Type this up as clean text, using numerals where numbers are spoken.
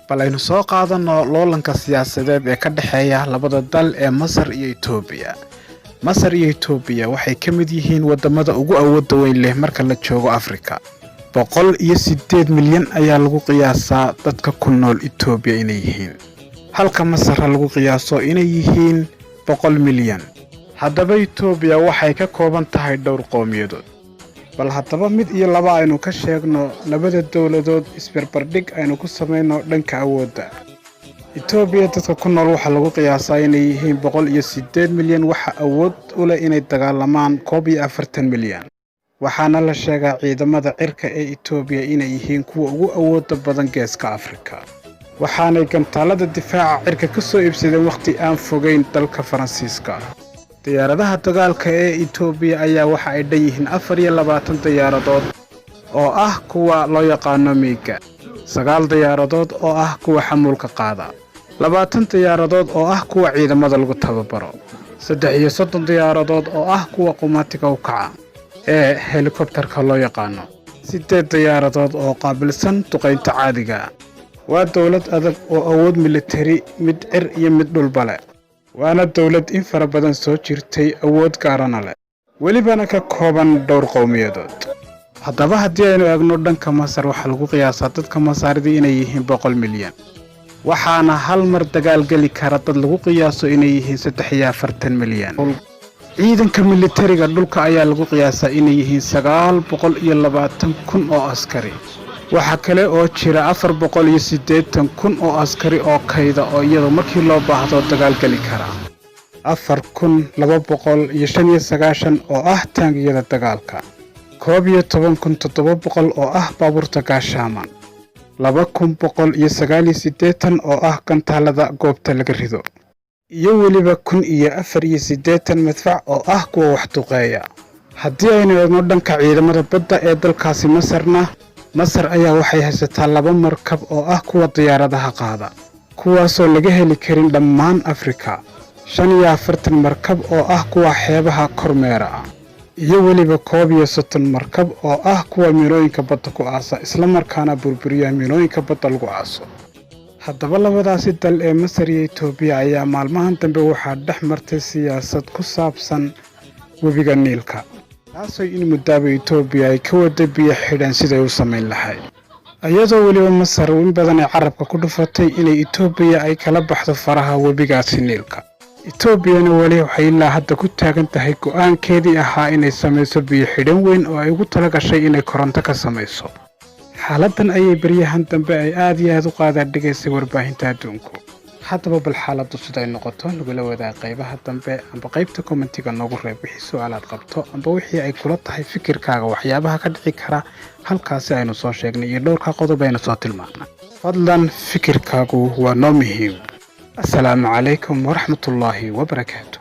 bal aynu soo qaadano loolanka siyaasadeed ee ka dhexeeya labada dal ee Masar iyo Itoobiya. Masar iyo Itoobiya waxay ka mid yihiin wadamada ugu awoodda weyn leh marka la joogo Afrika. 108 milyan ayaa lagu qiyaasaa dadka ku nool Itoobiya inay yihiin, halka Masar lagu qiyaaso inay yihiin 100 milyan. haddaba Itoobiya waxay ka kooban tahay dhowr qowmiyadood, bal haddaba mid iyo laba aynu ka sheegno labada dawladood isbarbardhig aynu ku sameyno dhanka awoodda. Itoobiya dadka ku nool waxa lagu qiyaasaa inay yihiin 108 milyan, waxa awood u leh inay dagaalamaan 41 milyan. waxaana la sheegaa ciidamada cirka ee Itoobiya inay yihiin kuwa ugu awoodda badan geeska Afrika, waxaanay gantaalada difaaca cirka ka soo iibsadeen waqti aan fogeyn dalka Faransiiska. diyaaradaha dagaalka ee Itoobiya ayaa waxa ay dhan yihiin 24 diyaaradood oo ah kuwa loo yaqaano Miiga, 9 diyaaradood oo ah kuwa xamuulka qaada, 20 diyaaradood oo ah kuwa ciidamada lagu tababaro, 33 diyaaradood oo ah kuwa qumatiga u kaca ee helikobtarka loo yaqaano, 8 diyaaradood oo qaabilsan duqeynta caadiga. waa dawlad adag oo awood militari mid cir iyo mid dhulba leh, waana dawlad in fara badan soo jirtay, awood gaarana leh, welibana ka kooban dhowr qowmiyadood. haddaba haddii aynu eegno dhanka Masar, waxaa lagu qiyaasaa dadka Masaarida inay yihiin 100 milyan, waxaana hal mar dagaal geli kara dad lagu qiyaaso inay yihiin 43 milyan. ciidanka militariga dhulka ayaa lagu qiyaasaa inay yihiin 920,000 oo askari. waxa kale oo jira 480,000 oo askari oo kayda oo iyadoo markii loo baahdo dagaal geli kara. 4,295 oo ah taangiyada dagaalka, 11,700 oo ah baabuurta gaashaaman, 2,189 oo ah gantaalada goobta laga rido, iyo weliba 1,084 madfac oo ah kuwa wax duqeeya. haddii aynu eegno dhanka ciidamada badda ee dalkaasi Masar ayaa waxay haysataa 2 markab oo ah kuwa diyaaradaha qaada, kuwaasoo laga heli karin dhammaan Afrika, 45 markab oo ah kuwa xeebaha kormeera, iyo weliba 30 markab oo ah kuwa miinooyinka badda ku aasa, isla markaana burburiya miinooyinka badda lagu aaso. haddaba labadaasi dal ee Masar iyo Itoobiya ayaa maalmahan dambe waxaa dhex martay siyaasad ku saabsan webiga Niilka, taasoo in muddaaba Itoobiya ay ka wada biyo xidhan siday u samayn lahayd, iyadoo weliba Masar in badan ay carabka ku dhufatay inay Itoobiya ay kala baxdo faraha webigaasi Niilka. Itoobiyana weli waxay ilaa hadda ku taagan tahay go'aankeedii ahaa inay samayso biyo xidhan weyn oo ay ugu talagashay inay koronto ka samayso. xaaladdan ayay baryahan dambe ay aad iyo aad u qaadaadhigaysay warbaahinta adduunku. haddaba bal xaaladdu siday noqoto nagula wadaag qaybaha dambe amba qaybta kommentiga noogu reeb wixii su'aalaad qabto amba wixii ay kula tahay fikirkaaga waxyaabaha ka dhici kara halkaasi aynu soo sheegnay iyo dhowrka qodob aynu soo tilmaanay. fadlan fikirkaagu waa noo muhiim. assalaamu calaykum waraxmatullaahi wabarakaatu.